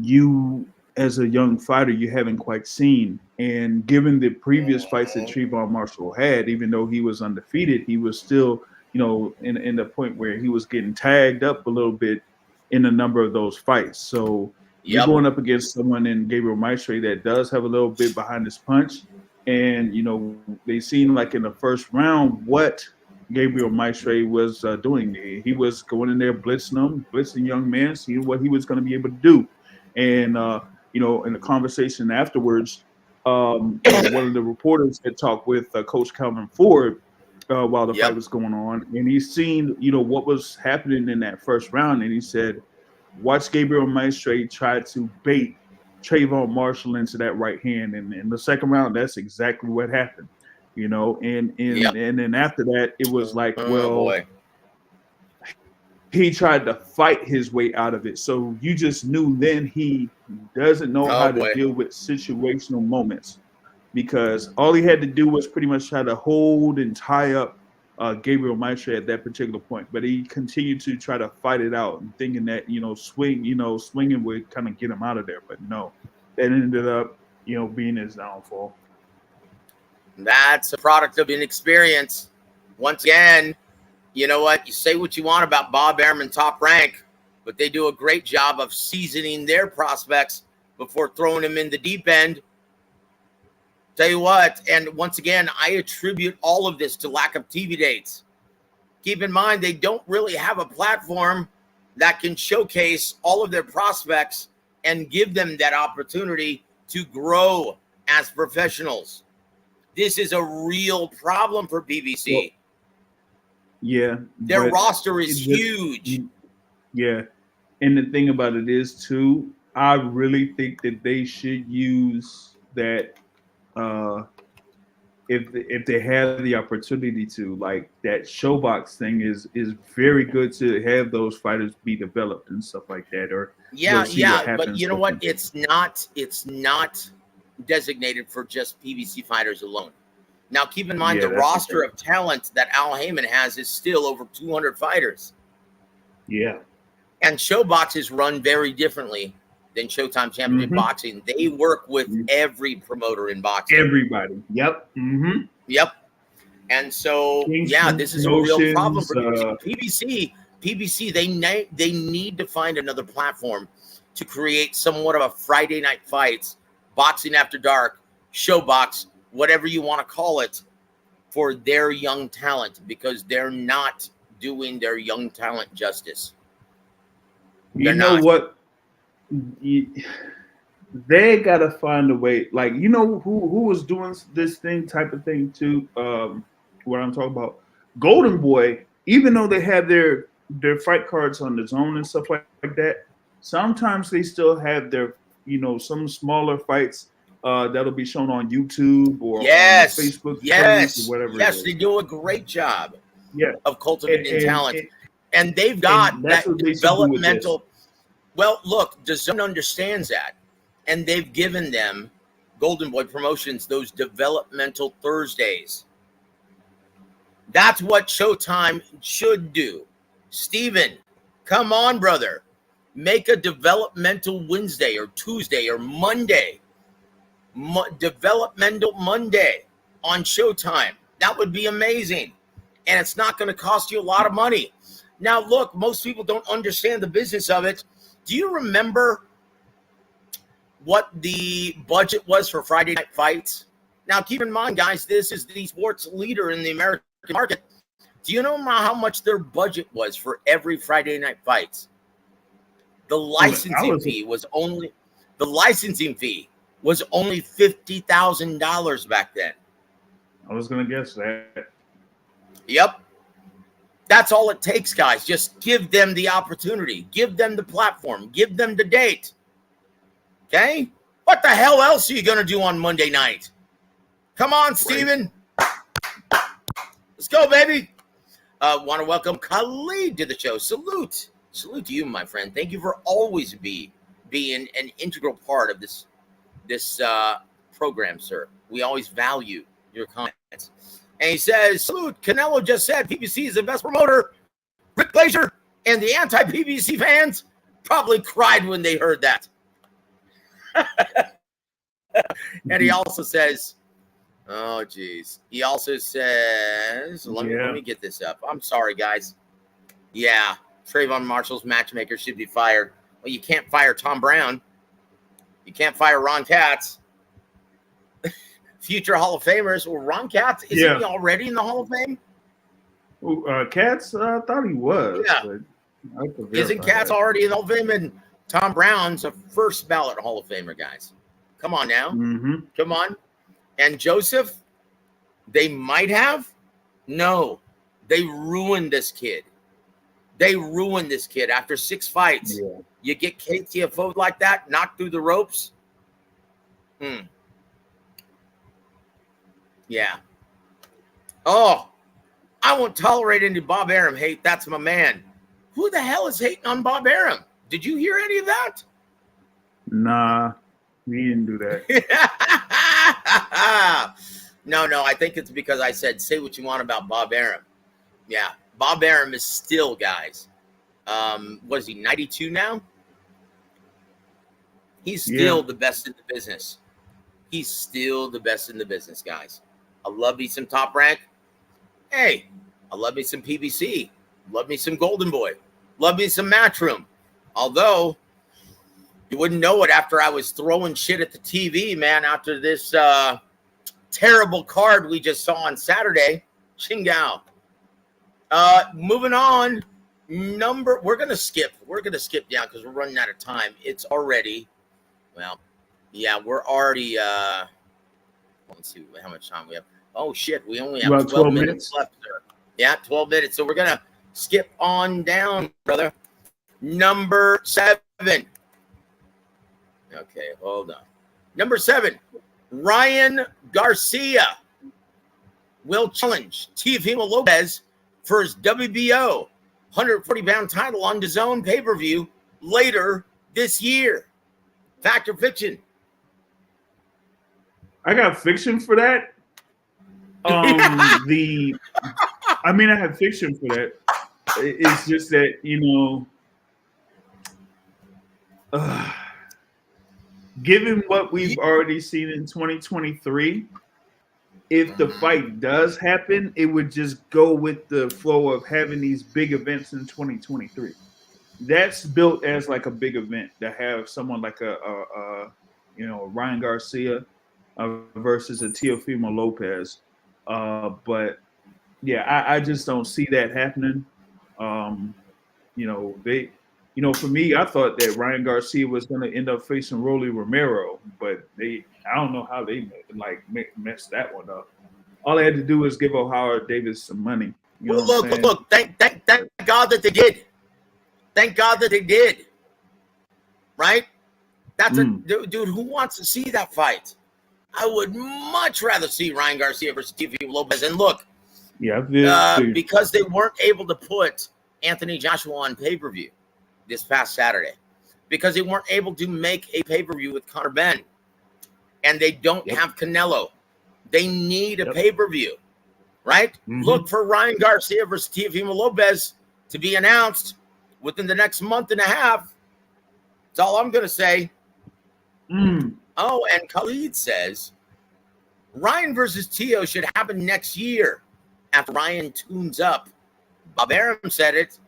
you, as a young fighter, you haven't quite seen. And given the previous fights that Trayvon Marshall had, even though he was undefeated, he was still, in the point where he was getting tagged up a little bit in a number of those fights. So you're going up against someone in Gabriel Maestre that does have a little bit behind his punch. And, they seemed like in the first round what Gabriel Maestre was doing. He was going in there blitzing young men, seeing what he was going to be able to do. And, in the conversation afterwards, one of the reporters had talked with Coach Calvin Ford, while the fight was going on, and he's seen, what was happening in that first round, and he said, watch Gabriel Maestre try to bait Trayvon Marshall into that right hand, and in the second round, that's exactly what happened, and then after that, it was like, he tried to fight his way out of it, so you just knew then he doesn't know how to deal with situational moments. Because all he had to do was pretty much try to hold and tie up Gabriel Maestre at that particular point. But he continued to try to fight it out and thinking that, swinging would kind of get him out of there. But no, that ended up, being his downfall. That's a product of inexperience. Once again, you know what? You say what you want about Bob Arum, Top Rank, but they do a great job of seasoning their prospects before throwing them in the deep end. Tell you what, and once again, I attribute all of this to lack of TV dates. Keep in mind, they don't really have a platform that can showcase all of their prospects and give them that opportunity to grow as professionals. This is a real problem for PBC. Well, yeah. Their roster is huge. Yeah. And the thing about it is, too, I really think that they should use that. If they have the opportunity to, like, that showbox thing is very good to have those fighters be developed and stuff like that. Or but you know what? It's not designated for just PBC fighters alone. Now, keep in mind the roster of talent that Al Heyman has is still over 200 fighters. Yeah, and showbox is run very differently than Showtime Championship Boxing. They work with every promoter in boxing. Everybody. Yep. Yep. And so, this is a real problem for PBC. PBC, they need to find another platform to create somewhat of a Friday night fights, boxing after dark, showbox, whatever you want to call it, for their young talent, because they're not doing their young talent justice. You know what? They gotta find a way. Like, who was doing this type of thing too? What I'm talking about, Golden Boy. Even though they have their fight cards on the zone and stuff like that, sometimes they still have their some smaller fights that'll be shown on YouTube or on Facebook page or whatever. Yes, they do a great job. Of cultivating talent, and they've got that developmental. Well, look, DAZN understands that, and they've given them, Golden Boy Promotions, those developmental Thursdays. That's what Showtime should do. Steven, come on, brother. Make a developmental Wednesday or Tuesday or Monday. Developmental Monday on Showtime. That would be amazing. And it's not going to cost you a lot of money. Now, look, most people don't understand the business of it. Do you remember what the budget was for Friday night fights? Now, keep in mind, guys, this is the sports leader in the American market. Do you know how much their budget was for every Friday night fights? The licensing fee was only $50,000 back then. I was going to guess that. Yep. That's all it takes, guys. Just give them the opportunity. Give them the platform. Give them the date. Okay? What the hell else are you going to do on Monday night? Come on, Steven. Let's go, baby. Want to welcome Khalid to the show. Salute. Salute to you, my friend. Thank you for always being an integral part of this program, sir. We always value your comments. And he says, salute, Canelo just said PBC is the best promoter. Rick Glazier and the anti-PBC fans probably cried when they heard that. And he also says, oh, geez. He also says, let me get this up. I'm sorry, guys. Yeah, Trayvon Marshall's matchmaker should be fired. Well, you can't fire Tom Brown. You can't fire Ron Katz. Future Hall of Famers. Well, Ron Katz, isn't he already in the Hall of Fame? Katz, I thought he was. Yeah. Isn't Katz already in the Hall of Fame? And Tom Brown's a first ballot Hall of Famer, guys. Come on now. Come on. And Joseph, they might have. No, they ruined this kid. They ruined this kid after 6 fights. Yeah. You get KTFO'd like that, knocked through the ropes. Yeah. Oh, I won't tolerate any Bob Arum hate. That's my man. Who the hell is hating on Bob Arum? Did you hear any of that? Nah, we didn't do that. No, I think it's because I said, say what you want about Bob Arum. Yeah, Bob Arum is still, guys. What is he, 92 now? He's still the best in the business. He's still the best in the business, guys. I love me some Top Rank. Hey, I love me some PBC. Love me some Golden Boy. Love me some Matchroom. Although, you wouldn't know it after I was throwing shit at the TV, man, after this terrible card we just saw on Saturday. Chingao. Moving on. We're going to skip. We're going to skip down because we're running out of time. It's already, well, yeah, we're already, let's see how much time we have. Oh, shit. We only have 12 minutes left, sir. Yeah, 12 minutes. So we're going to skip on down, brother. Number 7. Okay, hold on. Number 7, Ryan Garcia will challenge Teofimo Lopez for his WBO 140-pound title on DAZN pay-per-view later this year. Fact or fiction? I got fiction for that. I have fiction for that. It's just that, given what we've already seen in 2023, if the fight does happen, it would just go with the flow of having these big events in 2023. That's built as like a big event to have someone like a Ryan Garcia versus a Teofimo Lopez. But yeah, I just don't see that happening. For me, I thought that Ryan Garcia was going to end up facing Rolly Romero, but I don't know how they messed that one up. All they had to do was give O'Hara Davis some money. Look! Thank God that they did. Thank God that they did. Right? That's dude. Who wants to see that fight? I would much rather see Ryan Garcia versus Teofimo Lopez. And look, because they weren't able to put Anthony Joshua on pay-per-view this past Saturday, because they weren't able to make a pay-per-view with Conor Benn, and they don't have Canelo. They need a pay-per-view, right? Mm-hmm. Look for Ryan Garcia versus Teofimo Lopez to be announced within the next month and a half. That's all I'm going to say. Oh, and Khalid says Ryan versus Teo should happen next year after Ryan tunes up. Bob Arum said it.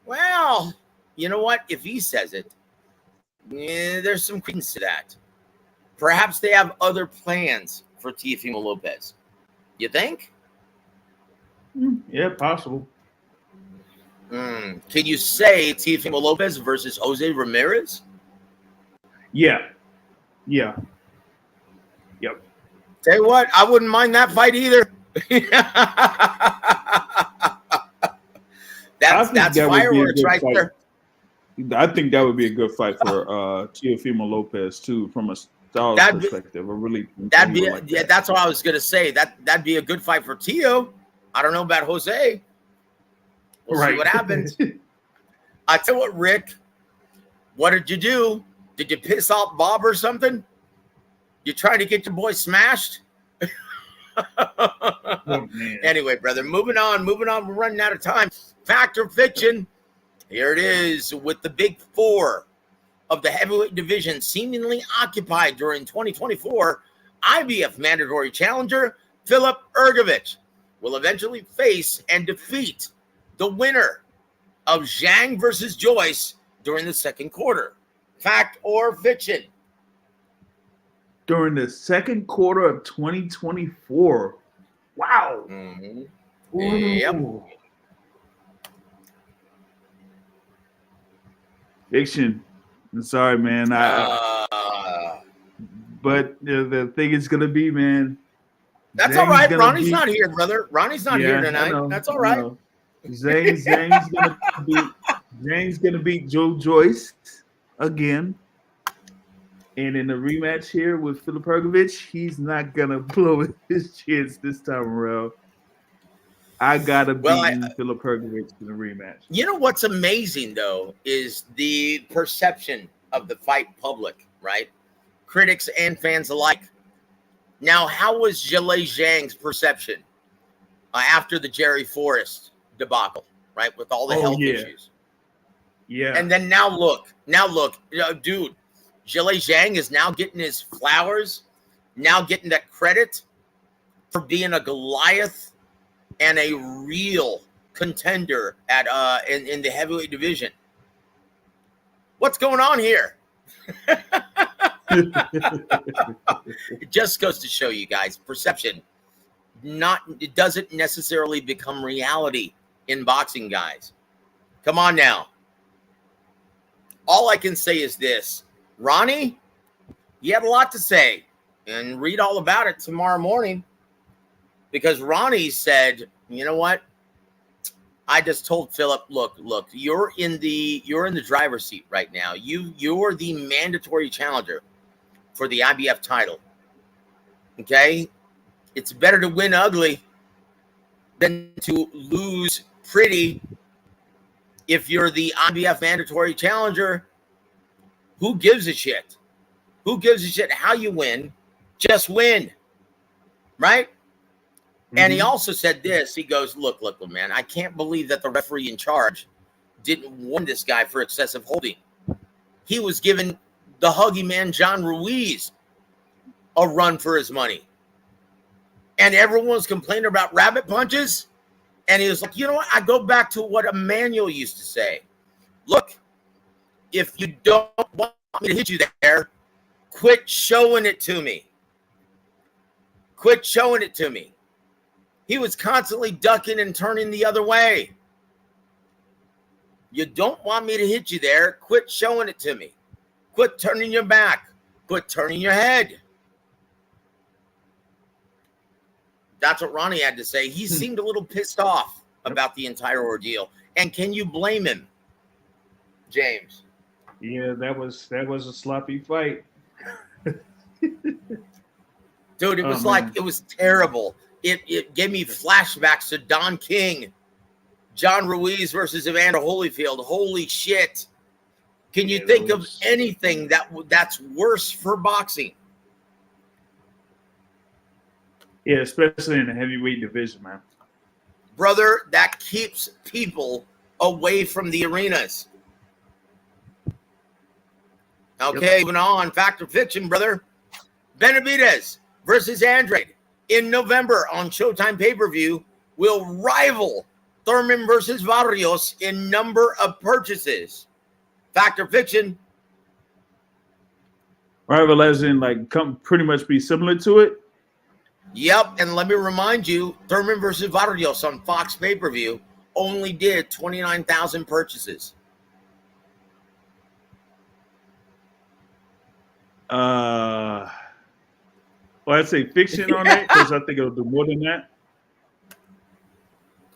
Well, you know what? If he says it, there's some credence to that. Perhaps they have other plans for Teofimo Lopez. You think? Yeah, possible. Can you say Teofimo Lopez versus Jose Ramirez? Yeah. Yep. Tell you what, I wouldn't mind that fight either. That's fireworks right there. I think that would be a good fight for Teofimo Lopez too, from a style perspective. That's what I was gonna say. That'd be a good fight for Teo. I don't know about Jose. We'll see what happens. I tell you what, Rick. What did you do? Did you piss off Bob or something? You trying to get your boy smashed? Anyway, brother, moving on. We're running out of time. Fact or fiction? Here it is, with the big 4 of the heavyweight division seemingly occupied during 2024. IBF mandatory challenger Filip Hrgović will eventually face and defeat the winner of Zhang versus Joyce during the second quarter. Fact or fiction? During the second quarter of 2024. Wow. Mm-hmm. Yep. Fiction. I'm sorry, man. But the thing is going to be, man, That's all right. Ronnie's not here, brother. Ronnie's not here tonight. That's all right. Zane's gonna beat Joe Joyce again. And in the rematch here with Filip Hrgović, he's not gonna blow his chance this time around. I gotta beat Filip Hrgović in the rematch. You know what's amazing though is the perception of the fight public, right? Critics and fans alike. Now, how was Zhilei Zhang's perception after the Jerry Forrest debacle, right? With all the health issues. Yeah. And then now look, dude, Zhilei Zhang is now getting his flowers, now getting that credit for being a Goliath and a real contender at in the heavyweight division. What's going on here? It just goes to show you guys, perception it doesn't necessarily become reality in boxing, guys. Come on now. All I can say is this. Ronnie, you had a lot to say, and read all about it tomorrow morning, because Ronnie said, you know what? I just told Philip, look, you're in the driver's seat right now. You're the mandatory challenger for the IBF title. Okay? It's better to win ugly than to lose pretty. If you're the IBF mandatory challenger, who gives a shit? Who gives a shit how you win? Just win. Right? Mm-hmm. And he also said this. He goes, look, man, I can't believe that the referee in charge didn't warn this guy for excessive holding. He was giving the huggy man, John Ruiz, a run for his money. And everyone was complaining about rabbit punches. And he was like, you know what? I go back to what Emmanuel used to say. Look, if you don't want me to hit you there, quit showing it to me. Quit showing it to me. He was constantly ducking and turning the other way. You don't want me to hit you there. Quit showing it to me. Quit turning your back. Quit turning your head. That's what Ronnie had to say. He seemed a little pissed off about the entire ordeal. And can you blame him, James? Yeah, that was a sloppy fight. Dude, it was it was terrible. It gave me flashbacks to Don King, John Ruiz versus Evander Holyfield. Holy shit. Can you think of anything that's worse for boxing? Yeah, especially in the heavyweight division, man. Brother, that keeps people away from the arenas. Okay, moving on. Fact or fiction, brother. Benavidez versus Andrade in November on Showtime pay-per-view will rival Thurman versus Barrios in number of purchases. Fact or fiction? Rival as in pretty much be similar to it? Yep, and let me remind you, Thurman versus Barrios on Fox pay-per-view only did 29,000 purchases. Well, I'd say fiction on that because I think it'll do more than that.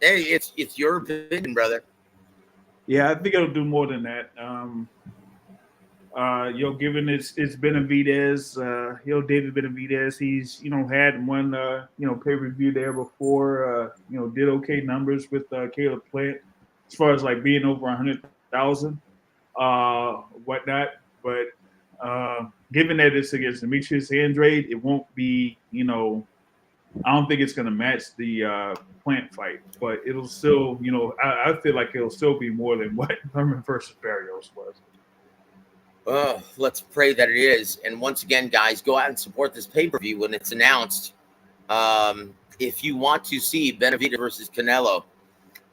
Hey, it's your opinion, brother. Yeah, I think it'll do more than that. Given it's Benavidez, David Benavidez, he's had one pay-per-view there before, did okay numbers with Caleb Plant as far as being over 100,000, whatnot. But given that it's against Demetrius Andrade, it won't be, I don't think it's going to match the Plant fight, but it'll still, I feel like it'll still be more than what Thurman versus Barrios was. Oh, let's pray that it is. And once again, guys, go out and support this pay-per-view when it's announced. If you want to see Benavidez versus Canelo,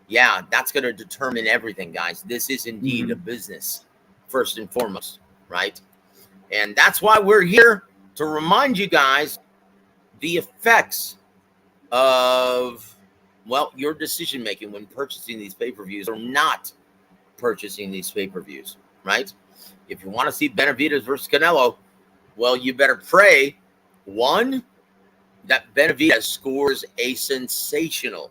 yeah, that's going to determine everything, guys. This is indeed a business, first and foremost, right? And that's why we're here to remind you guys the effects of, your decision-making when purchasing these pay-per-views or not purchasing these pay-per-views, right? If you want to see Benavidez versus Canelo, you better pray, one, that Benavidez scores a sensational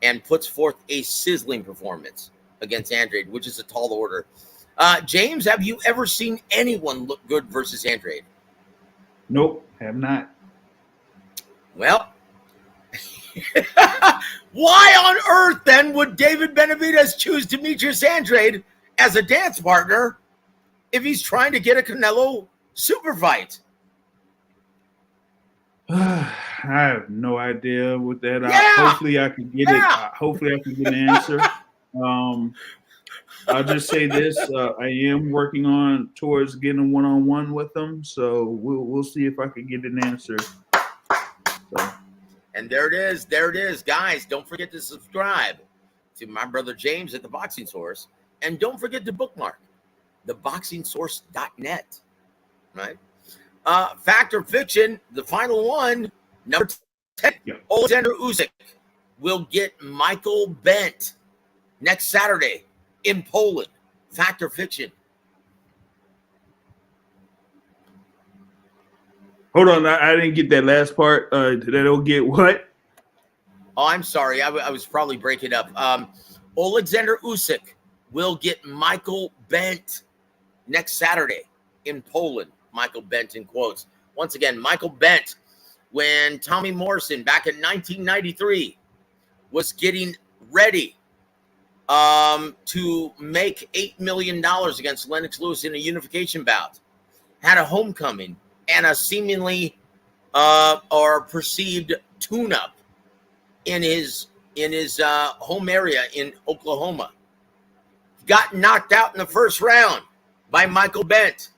and puts forth a sizzling performance against Andrade, which is a tall order. James, have you ever seen anyone look good versus Andrade? Nope, have not. Well, why on earth then would David Benavidez choose Demetrius Andrade as a dance partner if he's trying to get a Canelo super fight? I have no idea what that. Yeah. Hopefully, I can get it. Hopefully, I can get an answer. I'll just say this: I am working towards getting a one-on-one with them, so we'll see if I can get an answer. So. And there it is, guys. Don't forget to subscribe to my brother James at the Boxing Source, and don't forget to bookmark theboxingsource.net. Right? Fact or fiction, the final one, number 10, Alexander Usyk will get Michael Bent next Saturday in Poland. Fact or fiction? Hold on, I didn't get that last part. That'll get what? Oh, I'm sorry. I was probably breaking up. Alexander Usyk will get Michael Bent next Saturday in Poland. Michael Bent in quotes. Once again, Michael Bent, when Tommy Morrison back in 1993 was getting ready to make $8 million against Lennox Lewis in a unification bout, had a homecoming and a seemingly or perceived tune-up in his home area in Oklahoma. Got knocked out in the first round by Michael Bent.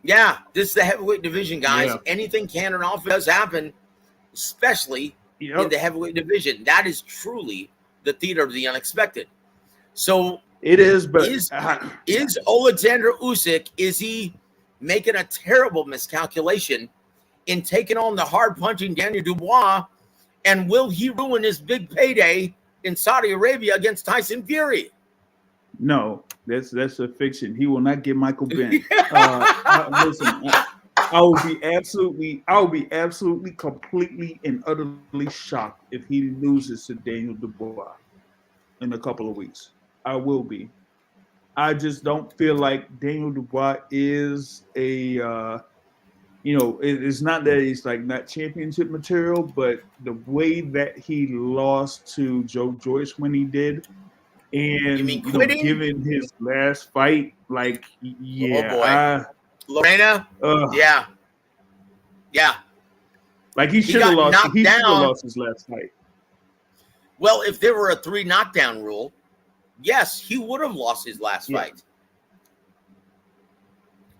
Yeah, this is the heavyweight division, guys. Yeah. Anything can and often does happen, especially in the heavyweight division. That is truly the theater of the unexpected. So it is, but is Alexander Usyk, is he making a terrible miscalculation in taking on the hard-punching Daniel Dubois, and will he ruin his big payday in Saudi Arabia against Tyson Fury? No. That's a fiction. He will not get Michael Bent. Listen, I'll be absolutely, completely, and utterly shocked if he loses to Daniel Dubois in a couple of weeks. I will be. I just don't feel like Daniel Dubois is it's not that he's like not championship material, but the way that he lost to Joe Joyce when he did. And given his last fight, like, yeah, Lorena, yeah, like he should have lost. He should have lost his last fight. Well, if there were a 3 knockdown rule, yes, he would have lost his last fight.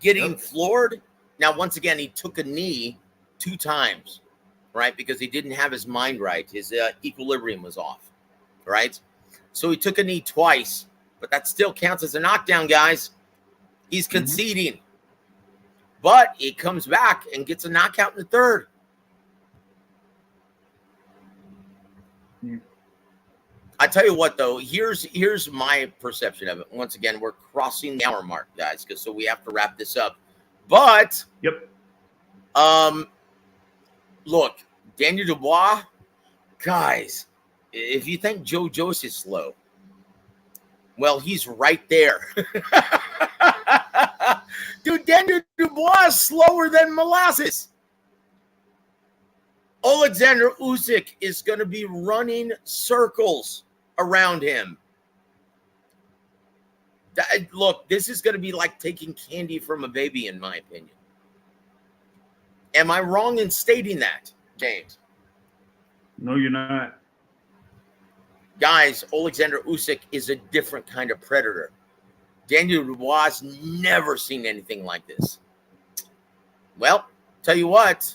Getting floored. Now, once again, he took a knee 2 times, right? Because he didn't have his mind right. His equilibrium was off, right? So he took a knee twice, but that still counts as a knockdown, guys. He's conceding. But he comes back and gets a knockout in the 3rd. I tell you what, though, here's my perception of it. Once again, we're crossing the hour mark, guys, so we have to wrap this up. But look, Daniel Dubois, guys, if you think Joe Joyce is slow, well, he's right there. Dude, Daniel Dubois is slower than molasses. Alexander Usyk is going to be running circles around him. Look, this is going to be like taking candy from a baby, in my opinion. Am I wrong in stating that, James? No, you're not. Guys, Alexander Usyk is a different kind of predator. Daniel Dubois never seen anything like this. Well, tell you what,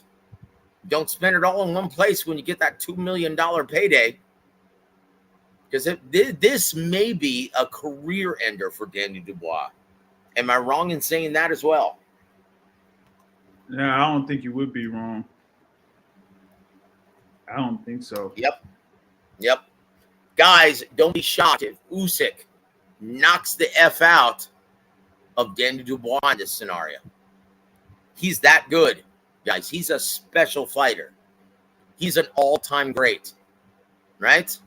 don't spend it all in one place when you get that $2 million payday, because this may be a career ender for Daniel Dubois. Am I wrong in saying that as well? Yeah, I don't think you would be wrong. I don't think so. Yep. Guys, don't be shocked if Usyk knocks the F out of Daniel Dubois in this scenario. He's that good. Guys, he's a special fighter. He's an all-time great, right?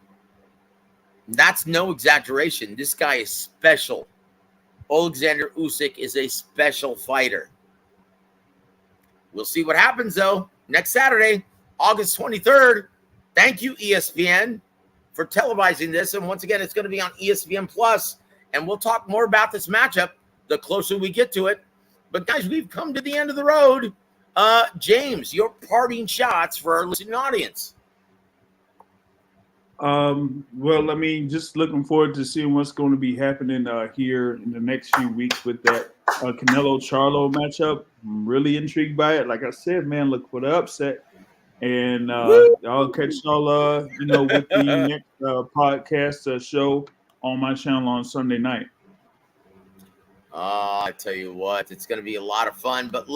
That's no exaggeration. This guy is special. Alexander Usyk is a special fighter. We'll see what happens, though, next Saturday, August 23rd. Thank you, ESPN, for televising this. And once again, it's going to be on ESPN Plus. And we'll talk more about this matchup the closer we get to it. But, guys, we've come to the end of the road. James, your parting shots for our listening audience. Well, I mean, just looking forward to seeing what's going to be happening here in the next few weeks with that Canelo Charlo matchup. I'm really intrigued by it. Like I said, man, look for the upset. And I'll catch y'all, with the next podcast show on my channel on Sunday night. I tell you what, it's going to be a lot of fun. But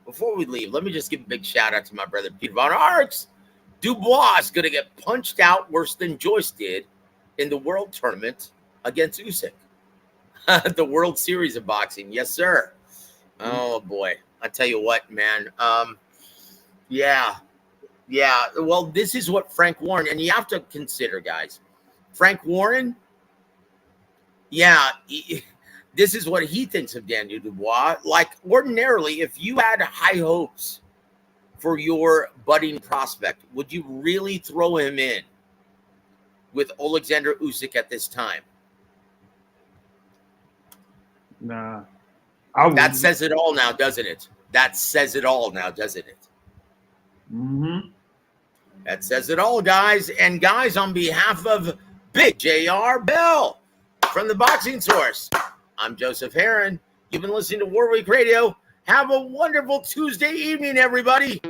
before we leave, let me just give a big shout out to my brother Peter Von Arx. Dubois is going to get punched out worse than Joyce did in the World Tournament against Usyk. The World Series of Boxing. Yes, sir. Oh, boy. I tell you what, man. Yeah. Well, this is what Frank Warren, and you have to consider, guys. Frank Warren, this is what he thinks of Daniel Dubois. Like, ordinarily, if you had high hopes for your budding prospect, would you really throw him in with Alexander Usyk at this time? Nah. That says it all now, doesn't it? Mm-hmm. That says it all, guys. And, guys, on behalf of Big J.R. Bell from the Boxing Source, I'm Joseph Herron. You've been listening to WAWR Week Radio. Have a wonderful Tuesday evening, everybody.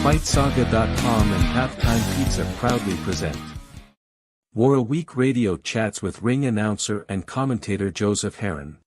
FightSaga.com and Halftime Pizza proudly present WAWR Week Radio Chats with ring announcer and commentator Joseph Herron.